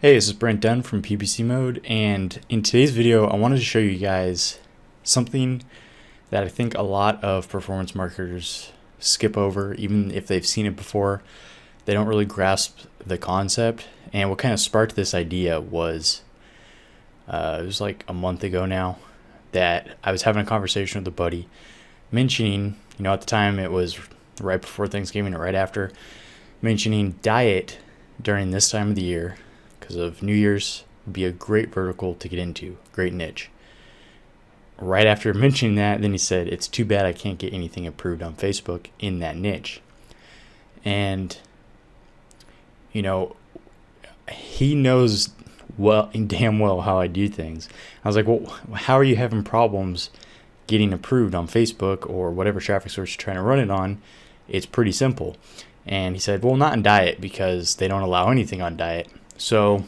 Hey, this is Brent Dunn from PPC Mode, and in today's video I wanted to show you guys something that I think a lot of performance marketers skip over. Even if they've seen it before, they don't really grasp the concept. And what kind of sparked this idea was it was like a month ago now that I was having a conversation with a buddy mentioning, at the time it was right before Thanksgiving or right after, mentioning diet during this time of the year because of New Year's would be a great vertical to get into, great niche. Right after mentioning that, then he said, it's too bad I can't get anything approved on Facebook in that niche. And, he knows damn well how I do things. I was like, well, how are you having problems getting approved on Facebook or whatever traffic source you're trying to run it on? It's pretty simple. And he said, well, not in diet because they don't allow anything on diet. So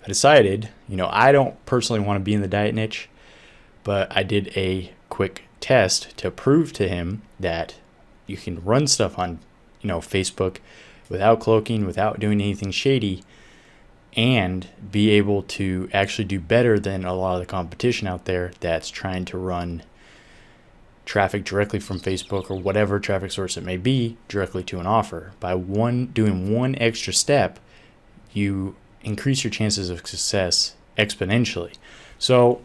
I decided, I don't personally want to be in the diet niche, but I did a quick test to prove to him that you can run stuff on, Facebook without cloaking, without doing anything shady, and be able to actually do better than a lot of the competition out there that's trying to run traffic directly from Facebook or whatever traffic source it may be directly to an offer. By doing one extra step, you increase your chances of success exponentially. So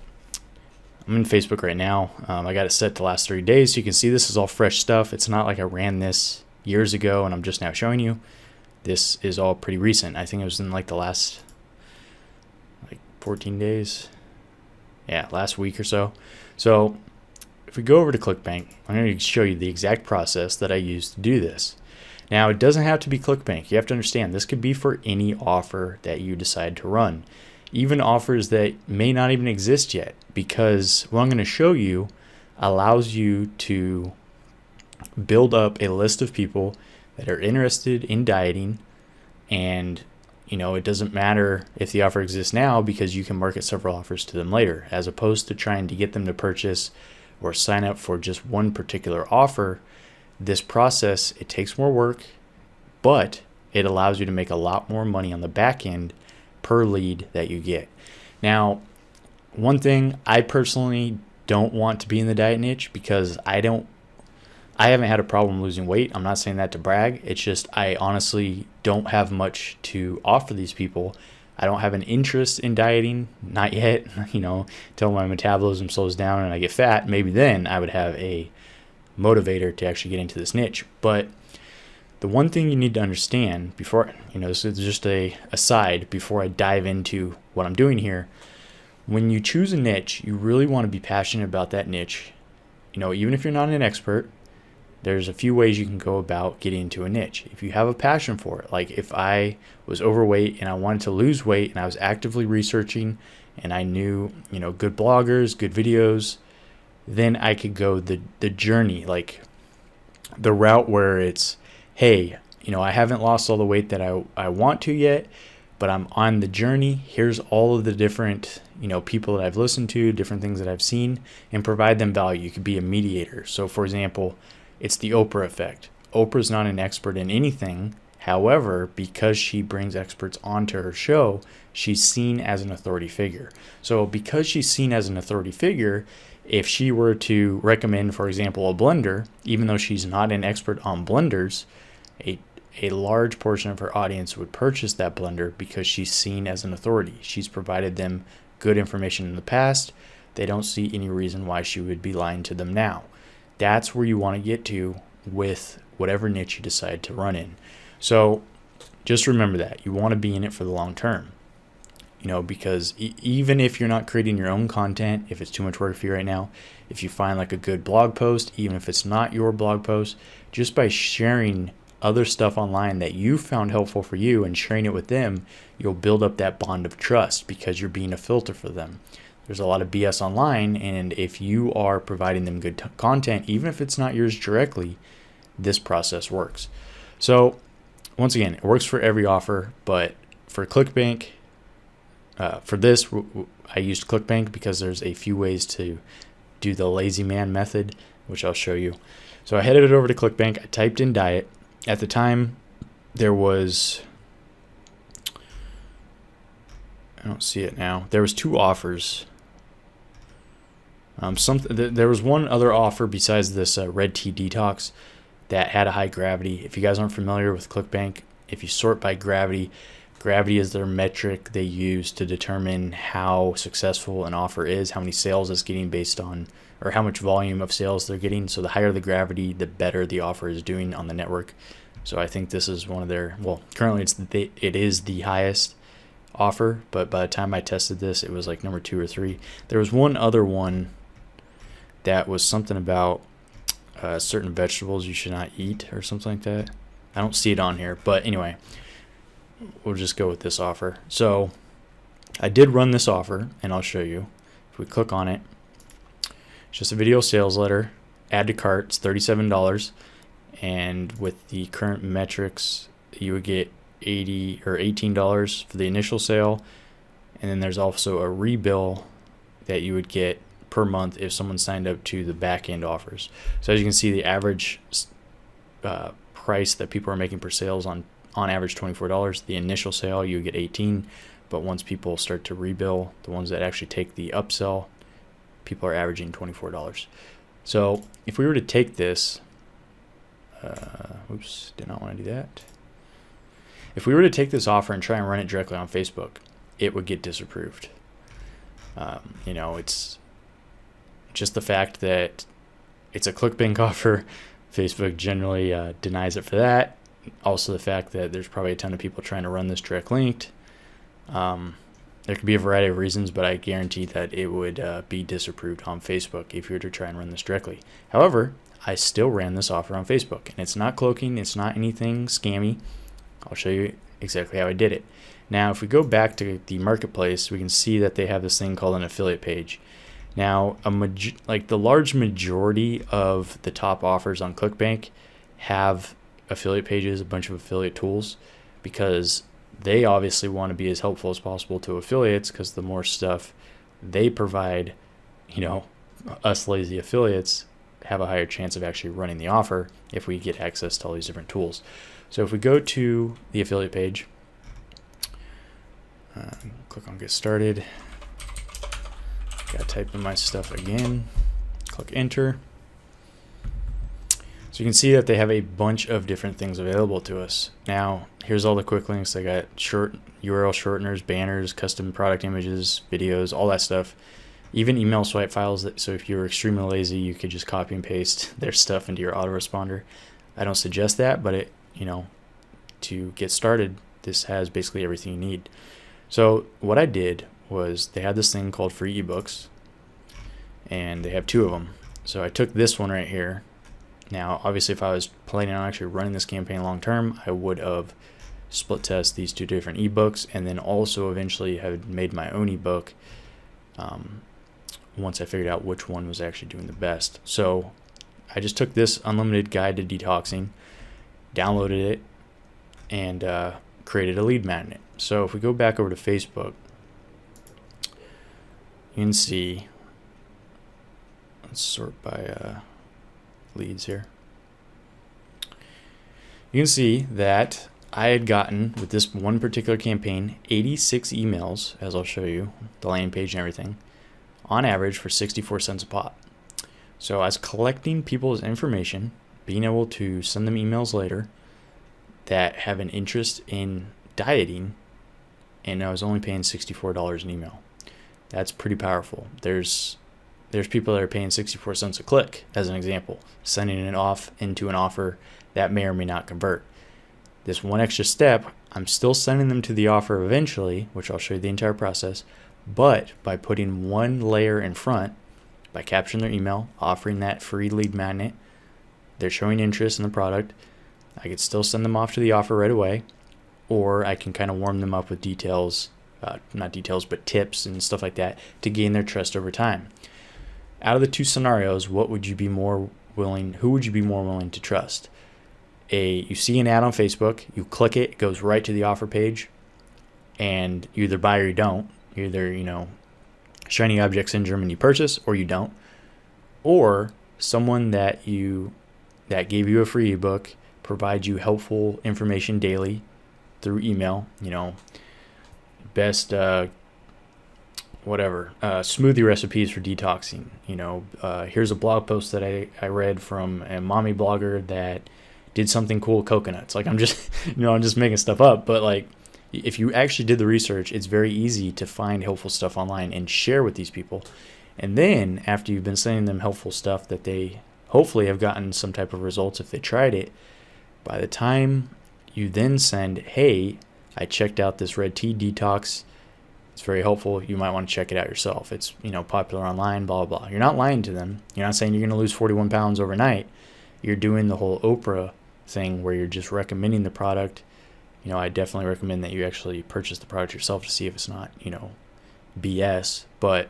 I'm in Facebook right now. I got it set to last 30 days. So you can see this is all fresh stuff. It's not like I ran this years ago and I'm just now showing you. This is all pretty recent. I think it was in like the last 14 days. Yeah, last week or so. So if we go over to ClickBank, I'm going to show you the exact process that I used to do this. Now, it doesn't have to be ClickBank. You have to understand this could be for any offer that you decide to run, even offers that may not even exist yet, because what I'm going to show you allows you to build up a list of people that are interested in dieting. And it doesn't matter if the offer exists now because you can market several offers to them later, as opposed to trying to get them to purchase or sign up for just one particular offer. This process, it takes more work, but it allows you to make a lot more money on the back end per lead that you get. Now, one thing, I personally don't want to be in the diet niche because I haven't had a problem losing weight. I'm not saying that to brag. It's just I honestly don't have much to offer these people. I don't have an interest in dieting, not yet. Till my metabolism slows down and I get fat, maybe then I would have a motivator to actually get into this niche. But the one thing you need to understand before, this is just a aside before I dive into what I'm doing here. When you choose a niche, you really want to be passionate about that niche. Even if you're not an expert, there's a few ways you can go about getting into a niche. If you have a passion for it, like if I was overweight and I wanted to lose weight and I was actively researching and I knew, good bloggers, good videos, then I could go the journey, like the route where it's, hey, I haven't lost all the weight that I want to yet, but I'm on the journey. Here's all of the different, people that I've listened to, different things that I've seen, and provide them value. You could be a mediator. So for example, it's the Oprah effect. Oprah's not an expert in anything. However, because she brings experts onto her show, she's seen as an authority figure. So because she's seen as an authority figure, if she were to recommend, for example, a blender, even though she's not an expert on blenders, a large portion of her audience would purchase that blender because she's seen as an authority. She's provided them good information in the past. They don't see any reason why she would be lying to them now. That's where you want to get to with whatever niche you decide to run in. So just remember that. You want to be in it for the long term. Because even if you're not creating your own content, if it's too much work for you right now, if you find like a good blog post, even if it's not your blog post, just by sharing other stuff online that you found helpful for you and sharing it with them, you'll build up that bond of trust because you're being a filter for them. There's a lot of BS online, and if you are providing them good content, even if it's not yours directly, this process works. So once again, it works for every offer, but for ClickBank, for this, I used ClickBank because there's a few ways to do the lazy man method, which I'll show you. So I headed over to ClickBank. I typed in diet. At the time, there was don't see it now. There was 2 offers. There was one other offer besides this red tea detox that had a high gravity. If you guys aren't familiar with ClickBank, if you sort by gravity, gravity is their metric they use to determine how successful an offer is, how many sales it's getting based on, or how much volume of sales they're getting. So the higher the gravity, the better the offer is doing on the network. So I think this is one of their, well, currently it is the highest offer, but by the time I tested this, it was like number 2 or 3. There was one other one that was something about certain vegetables you should not eat or something like that. I don't see it on here, but anyway, we'll just go with this offer. So I did run this offer, and I'll show you. If we click on it, it's just a video sales letter, add to cart, it's $37, and with the current metrics, you would get $80 or $18 for the initial sale, and then there's also a rebill that you would get per month if someone signed up to the back end offers. So as you can see, the average price that people are making per sales on average $24. The initial sale you get $18, but once people start to rebill, the ones that actually take the upsell, people are averaging $24. So if we were to take this, oops, did not want to do that. If we were to take this offer and try and run it directly on Facebook, it would get disapproved. It's just the fact that it's a ClickBank offer. Facebook generally denies it for that. Also the fact that there's probably a ton of people trying to run this direct linked. There could be a variety of reasons, but I guarantee that it would be disapproved on Facebook if you were to try and run this directly. However, I still ran this offer on Facebook, and it's not cloaking, it's not anything scammy. I'll show you exactly how I did it. Now, if we go back to the marketplace, we can see that they have this thing called an affiliate page. Now, the large majority of the top offers on ClickBank have affiliate pages, a bunch of affiliate tools, because they obviously want to be as helpful as possible to affiliates, because the more stuff they provide, us lazy affiliates have a higher chance of actually running the offer if we get access to all these different tools. So if we go to the affiliate page, click on get started, gotta type in my stuff again, click enter. So you can see that they have a bunch of different things available to us. Now, here's all the quick links. They got short URL shorteners, banners, custom product images, videos, all that stuff. Even email swipe files. So if you're extremely lazy, you could just copy and paste their stuff into your autoresponder. I don't suggest that, but to get started, this has basically everything you need. So what I did was they had this thing called free ebooks, and they have 2 of them. So I took this one right here. Now, obviously, if I was planning on actually running this campaign long term, I would have split test these 2 different ebooks, and then also eventually have made my own ebook once I figured out which one was actually doing the best. So I just took this unlimited guide to detoxing, downloaded it, and created a lead magnet. So if we go back over to Facebook, you can see, let's sort by leads here. You can see that I had gotten, with this one particular campaign, 86 emails, as I'll show you, the landing page and everything, on average for 64 cents a pop. So I was collecting people's information, being able to send them emails later that have an interest in dieting, and I was only paying $64 an email. That's pretty powerful. There's people that are paying 64 cents a click, as an example, sending it off into an offer that may or may not convert. This one extra step, I'm still sending them to the offer eventually, which I'll show you the entire process, but by putting one layer in front, by capturing their email, offering that free lead magnet, they're showing interest in the product, I could still send them off to the offer right away, or I can kind of warm them up with details, not details, but tips and stuff like that to gain their trust over time. Out of the 2 scenarios, who would you be more willing to trust? You see an ad on Facebook, you click it, it goes right to the offer page, and you either buy or you don't. Either, shiny object syndrome and you purchase, or you don't. Or someone that gave you a free ebook, provides you helpful information daily through email, best whatever, smoothie recipes for detoxing. Here's a blog post that I read from a mommy blogger that did something cool with coconuts. Like, I'm just, I'm just making stuff up. But like, if you actually did the research, it's very easy to find helpful stuff online and share with these people. And then after you've been sending them helpful stuff that they hopefully have gotten some type of results if they tried it, by the time you then send, hey, I checked out this red tea detox, it's very helpful, you might want to check it out yourself. It's, popular online, blah, blah, blah. You're not lying to them. You're not saying you're going to lose 41 pounds overnight. You're doing the whole Oprah thing where you're just recommending the product. I definitely recommend that you actually purchase the product yourself to see if it's not, BS. But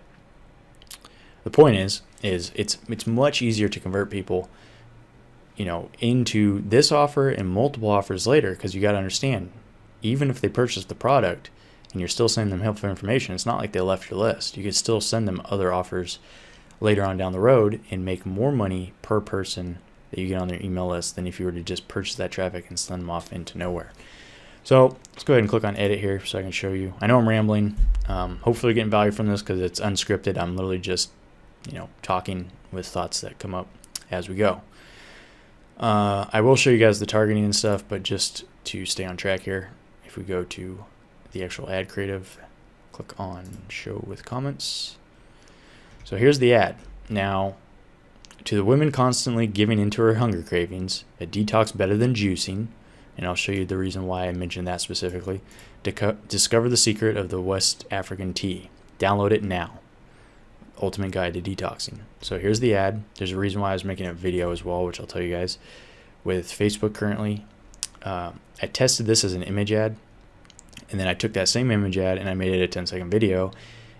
the point is it's much easier to convert people, into this offer and multiple offers later, because you got to understand, even if they purchase the product and you're still sending them helpful information, it's not like they left your list. You could still send them other offers later on down the road and make more money per person that you get on their email list than if you were to just purchase that traffic and send them off into nowhere. So let's go ahead and click on edit here so I can show you. I know I'm rambling. Hopefully you're getting value from this because it's unscripted. I'm literally just, talking with thoughts that come up as we go. I will show you guys the targeting and stuff, but just to stay on track here, if we go to the actual ad creative, click on show with comments. So here's the ad. Now, to the women constantly giving into her hunger cravings, a detox better than juicing, and I'll show you the reason why I mentioned that specifically. Discover the secret of the West African tea. Download it now. Ultimate Guide to Detoxing. So here's the ad. There's a reason why I was making a video as well, which I'll tell you guys. With Facebook currently, I tested this as an image ad, and then I took that same image ad and I made it a 10-second video.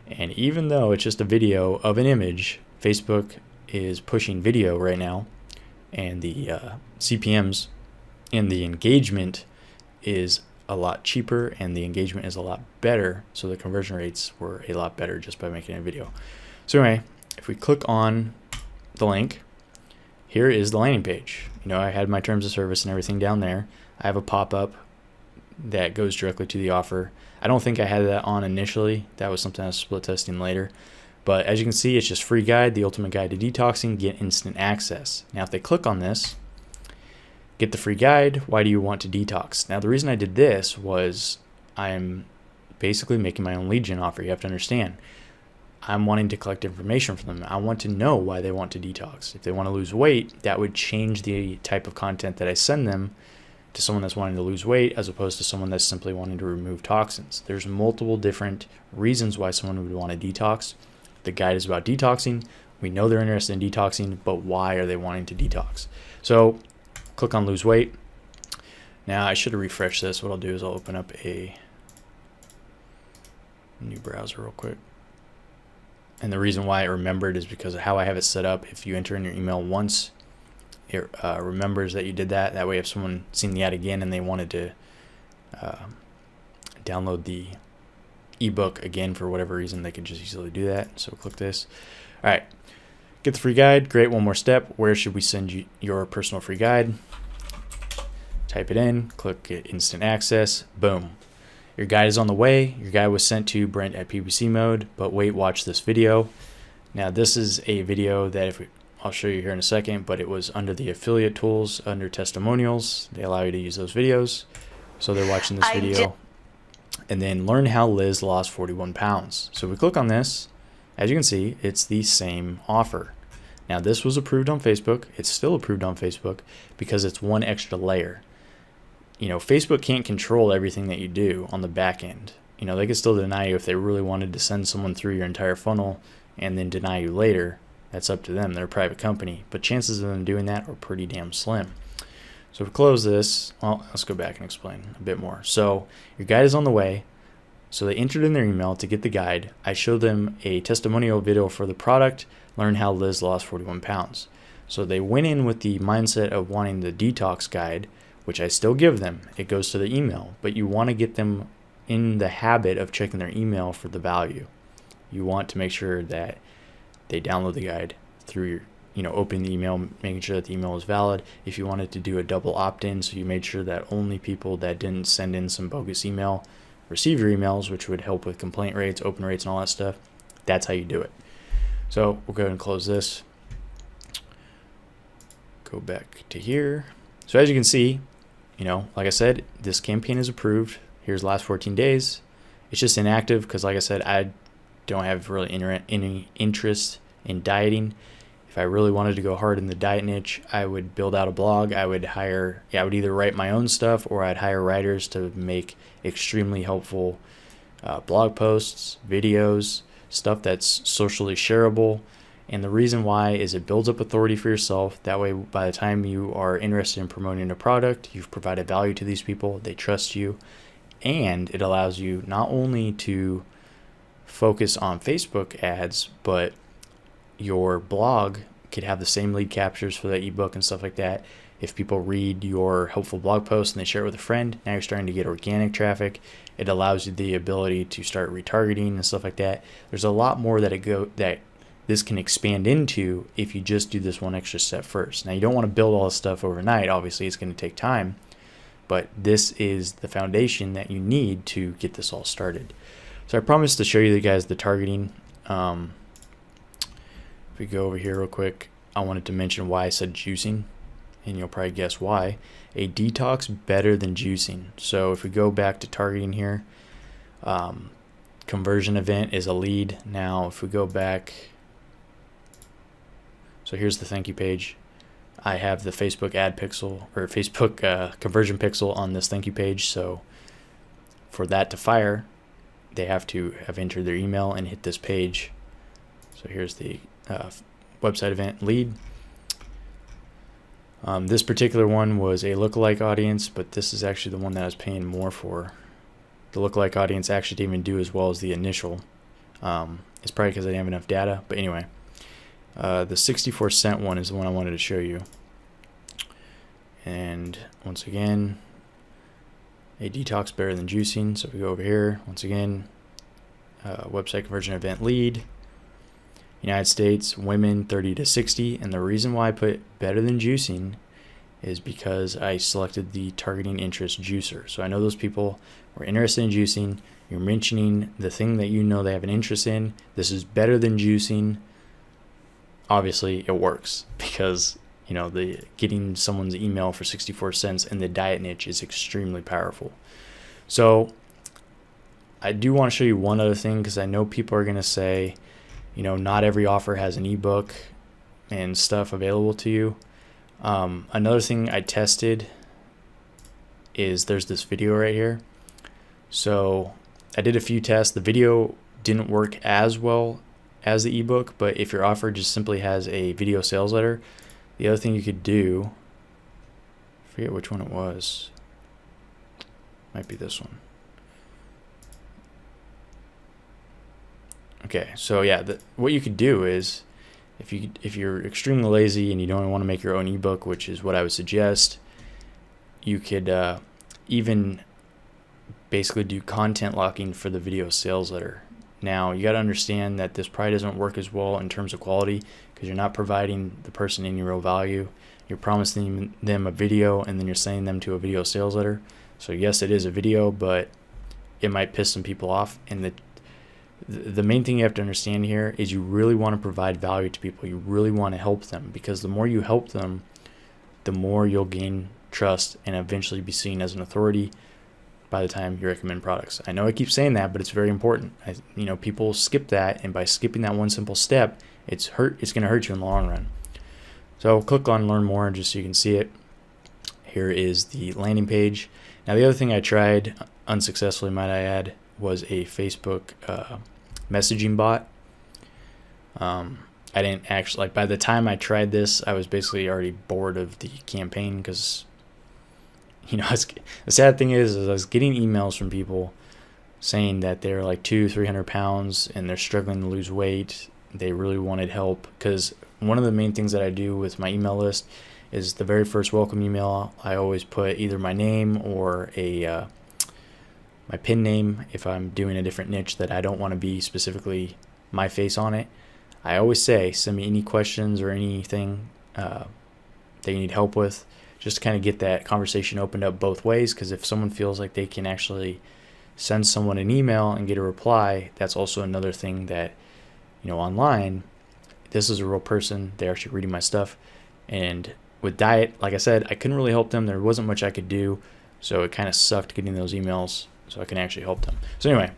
And even though it's just a video of an image, Facebook is pushing video right now, and the CPMs and the engagement is a lot cheaper and the engagement is a lot better, so the conversion rates were a lot better just by making a video. So anyway, if we click on the link, here is the landing page. I had my terms of service and everything down there. I have a pop-up that goes directly to the offer. I don't think I had that on initially. That was something I was split testing later. But as you can see, it's just free guide, the ultimate guide to detoxing, get instant access. Now, if they click on this, get the free guide, why do you want to detox? Now, the reason I did this was I'm basically making my own lead gen offer. You have to understand, I'm wanting to collect information from them. I want to know why they want to detox. If they want to lose weight, that would change the type of content that I send them to someone that's wanting to lose weight as opposed to someone that's simply wanting to remove toxins. There's multiple different reasons why someone would want to detox. The guide is about detoxing. We know they're interested in detoxing, but why are they wanting to detox? So click on lose weight. Now I should have refreshed this. What I'll do is I'll open up a new browser real quick. And the reason why I remembered is because of how I have it set up. If you enter in your email once, it remembers that you did that. That way if someone seen the ad again and they wanted to download the ebook again for whatever reason, they could just easily do that. So click this. All right, get the free guide. Great. One more step. Where should we send you your personal free guide? Type it in, click get instant access. Boom. Your guide is on the way. Your guide was sent to Brent at PPC mode, but wait, watch this video. Now this is a video that I'll show you here in a second, but it was under the affiliate tools, under testimonials. They allow you to use those videos. So they're watching this video. And then learn how Liz lost 41 pounds. So we click on this. As you can see, it's the same offer. Now this was approved on Facebook. It's still approved on Facebook because it's one extra layer. Facebook can't control everything that you do on the back end. They could still deny you if they really wanted to send someone through your entire funnel and then deny you later. That's up to them. They're a private company. But chances of them doing that are pretty damn slim. So if we close this, well, let's go back and explain a bit more. So your guide is on the way. So they entered in their email to get the guide. I showed them a testimonial video for the product, learn how Liz lost 41 pounds. So they went in with the mindset of wanting the detox guide, which I still give them. It goes to the email, but you want to get them in the habit of checking their email for the value. You want to make sure that they download the guide through your, opening the email, making sure that the email is valid. If you wanted to do a double opt-in, so you made sure that only people that didn't send in some bogus email receive your emails, which would help with complaint rates, open rates, and all that stuff, That's how you do it. So we'll go ahead and close this. Go back to here. So as you can see, like I said, this campaign is approved. Here's the last 14 days. It's just inactive because, like I said, I don't have really any interest in dieting. If I really wanted to go hard in the diet niche, I would build out a blog. I would either write my own stuff, or I'd hire writers to make extremely helpful blog posts, videos, stuff that's socially shareable. And the reason why is it builds up authority for yourself. That way, by the time you are interested in promoting a product, you've provided value to these people, they trust you, and it allows you not only to focus on Facebook ads, but your blog could have the same lead captures for the ebook and stuff like that. If people read your helpful blog post and they share it with a friend, now you're starting to get organic traffic. It allows you the ability to start retargeting and stuff like that. There's a lot more that this can expand into if you just do this one extra step first. Now, you don't want to build all this stuff overnight. Obviously, it's going to take time, but this is the foundation that you need to get this all started. So I promised to show you guys the targeting. If we go over here real quick, I wanted to mention why I said juicing, and you'll probably guess why. A detox better than juicing. So if we go back to targeting here, conversion event is a lead. Now if we go back, so here's the thank you page. I have the Facebook ad pixel, or Facebook conversion pixel on this thank you page. So for that to fire, they have to have entered their email and hit this page. So here's the website event lead. This particular one was a lookalike audience, but this is actually the one that I was paying more for. The lookalike audience actually didn't even do as well as the initial. It's probably because I didn't have enough data, but anyway. The 64-cent one is the one I wanted to show you. And once again, a detox better than juicing. So if we go over here, once again, website conversion event lead. United States, women 30 to 60. And the reason why I put better than juicing is because I selected the targeting interest juicer. So I know those people were interested in juicing. You're mentioning the thing that you know they have an interest in. This is better than juicing. Obviously, it works because, the getting someone's email for 64 cents in the diet niche is extremely powerful. So I do want to show you one other thing, because I know people are going to say, not every offer has an ebook and stuff available to you. Another thing I tested is there's this video right here. So I did a few tests. The video didn't work as well as the ebook, but if your offer just simply has a video sales letter, the other thing you could do, I forget which one it was, might be this one. Okay, so yeah, what you could do is, if you're extremely lazy and you don't want to make your own ebook, which is what I would suggest, you could even basically do content locking for the video sales letter. Now, you got to understand that this probably doesn't work as well in terms of quality, because you're not providing the person any real value. You're promising them a video, and then you're sending them to a video sales letter. So yes, it is a video, but it might piss some people off. And the main thing you have to understand here is you really want to provide value to people. You really want to help them, because the more you help them, the more you'll gain trust and eventually be seen as an authority by the time you recommend products. I know I keep saying that, but it's very important. People skip that, and by skipping that one simple step, it's going to hurt you in the long run. So click on learn more just so you can see it. Here is the landing page. Now, the other thing I tried unsuccessfully, might I add, was a Facebook messaging bot. I didn't actually, by the time I tried this, I was basically already bored of the campaign, because the sad thing is I was getting emails from people saying that they're like 200-300 pounds and they're struggling to lose weight. They really wanted help, because one of the main things that I do with my email list is the very first welcome email, I always put either my name or my pin name if I'm doing a different niche that I don't want to be specifically my face on it. I always say, send me any questions or anything that you need help with, just to kind of get that conversation opened up both ways, because if someone feels like they can actually send someone an email and get a reply, that's also another thing that online, this is a real person. They're actually reading my stuff. And with diet, like I said, I couldn't really help them. There wasn't much I could do. So it kind of sucked getting those emails so I can actually help them. So anyway,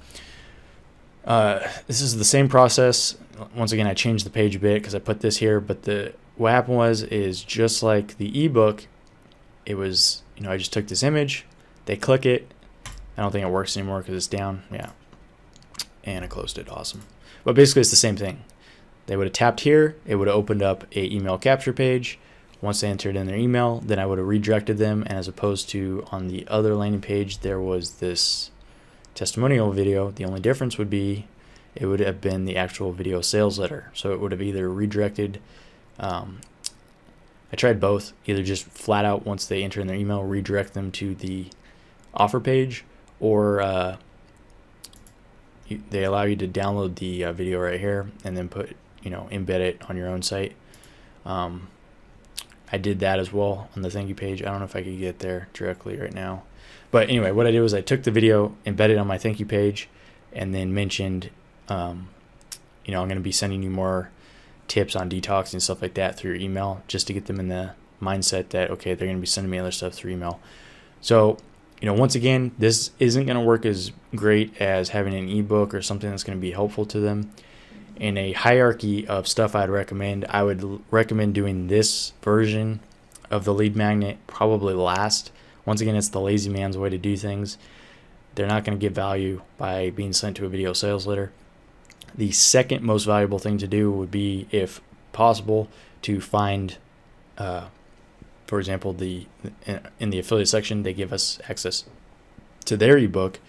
this is the same process. Once again, I changed the page a bit because I put this here, but what happened is just like the ebook, it was, I just took this image, they click it. I don't think it works anymore because it's down. Yeah. And I closed it. Awesome. But basically it's the same thing. They would have tapped here. It would have opened up a email capture page. Once they entered in their email, then I would have redirected them. And as opposed to on the other landing page, there was this testimonial video. The only difference would be it would have been the actual video sales letter. So it would have either redirected. I tried both, either just flat out once they enter in their email, redirect them to the offer page, or they allow you to download the video right here and then embed it on your own site. I did that as well on the thank you page. I don't know if I could get there directly right now. But anyway, what I did was I took the video, embedded it on my thank you page, and then mentioned, I'm going to be sending you more tips on detox and stuff like that through your email, just to get them in the mindset that, okay, they're going to be sending me other stuff through email. So, once again, this isn't going to work as great as having an ebook or something that's going to be helpful to them. In a hierarchy of stuff I would recommend doing this version of the lead magnet probably last. Once again, it's the lazy man's way to do things. They're not going to get value by being sent to a video sales letter. The second most valuable thing to do would be, if possible, to find, for example, in the affiliate section, they give us access to their ebook.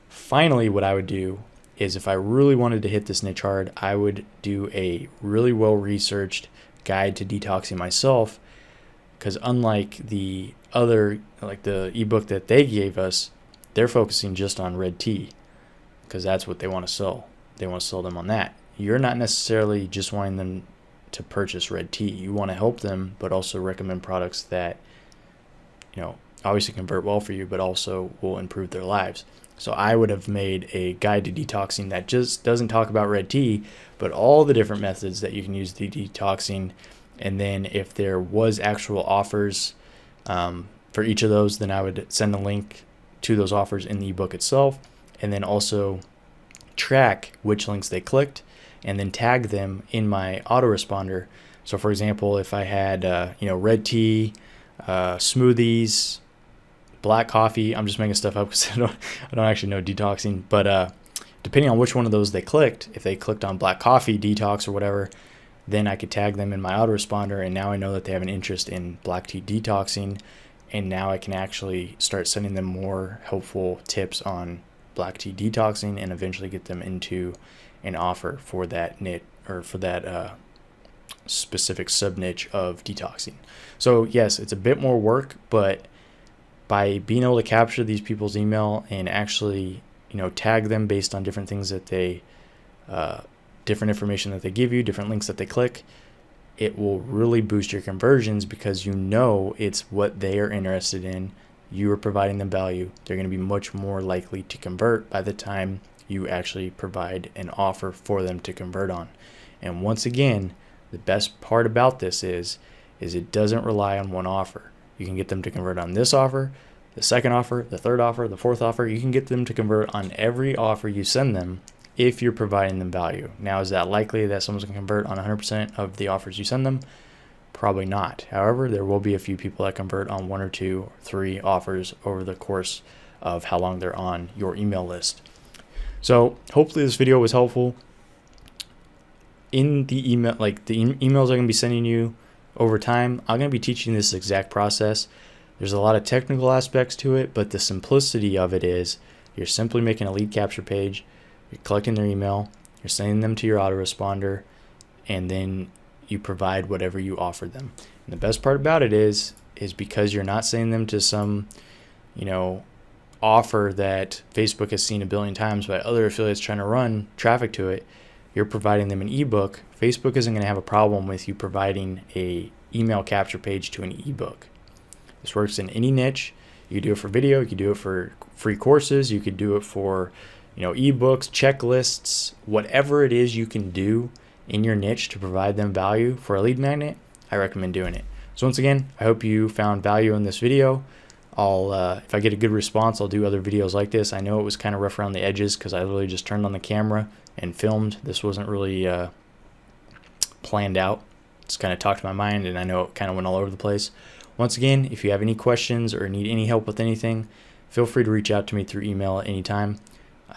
Finally, what I would do is, if I really wanted to hit this niche hard, I would do a really well-researched guide to detoxing myself, because unlike the other, like the ebook that they gave us, they're focusing just on red tea because that's what they want to sell. They want to sell them on that. You're not necessarily just wanting them to purchase red tea. You want to help them, but also recommend products that, obviously convert well for you, but also will improve their lives. So I would have made a guide to detoxing that just doesn't talk about red tea, but all the different methods that you can use to detoxing. And then if there was actual offers for each of those, then I would send a link to those offers in the ebook itself, and then also track which links they clicked and then tag them in my autoresponder. So for example, if I had red tea, smoothies, black coffee, I'm just making stuff up because I don't actually know detoxing, but depending on which one of those they clicked, if they clicked on black coffee detox or whatever, then I could tag them in my autoresponder, and now I know that they have an interest in black tea detoxing, and now I can actually start sending them more helpful tips on black tea detoxing and eventually get them into an offer for that niche, or for that specific sub niche of detoxing. So yes, it's a bit more work, but by being able to capture these people's email and actually tag them based on different things that they different information that they give you, different links that they click, it will really boost your conversions, because it's what they are interested in. You are providing them value. They're going to be much more likely to convert by the time you actually provide an offer for them to convert on. And once again, the best part about this is it doesn't rely on one offer. You can get them to convert on this offer, the second offer, the third offer, the fourth offer. You can get them to convert on every offer you send them if you're providing them value. Now, is that likely that someone's going to convert on 100% of the offers you send them? Probably not. However, there will be a few people that convert on 1 or 2 or 3 offers over the course of how long they're on your email list. So hopefully this video was helpful. In the email, emails I'm going to be sending you over time, I'm going to be teaching this exact process. There's a lot of technical aspects to it, but the simplicity of it is you're simply making a lead capture page, you're collecting their email, you're sending them to your autoresponder, and then you provide whatever you offer them. And the best part about it is because you're not sending them to some, offer that Facebook has seen a billion times by other affiliates trying to run traffic to it. You're providing them an ebook. Facebook isn't going to have a problem with you providing a email capture page to an ebook. This works in any niche. You can do it for video, you can do it for free courses, you could do it for, ebooks, checklists, whatever it is you can do in your niche to provide them value for a lead magnet, I recommend doing it. So once again, I hope you found value in this video. If I get a good response, I'll do other videos like this. I know it was kind of rough around the edges because I literally just turned on the camera and filmed. This wasn't really planned out. Just kind of talked to my mind, and I know it kind of went all over the place. Once again, if you have any questions or need any help with anything, feel free to reach out to me through email at any time.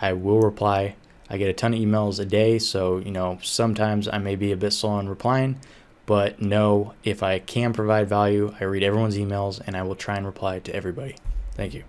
I will reply. I get a ton of emails a day, so sometimes I may be a bit slow on replying, but know if I can provide value, I read everyone's emails and I will try and reply to everybody. Thank you.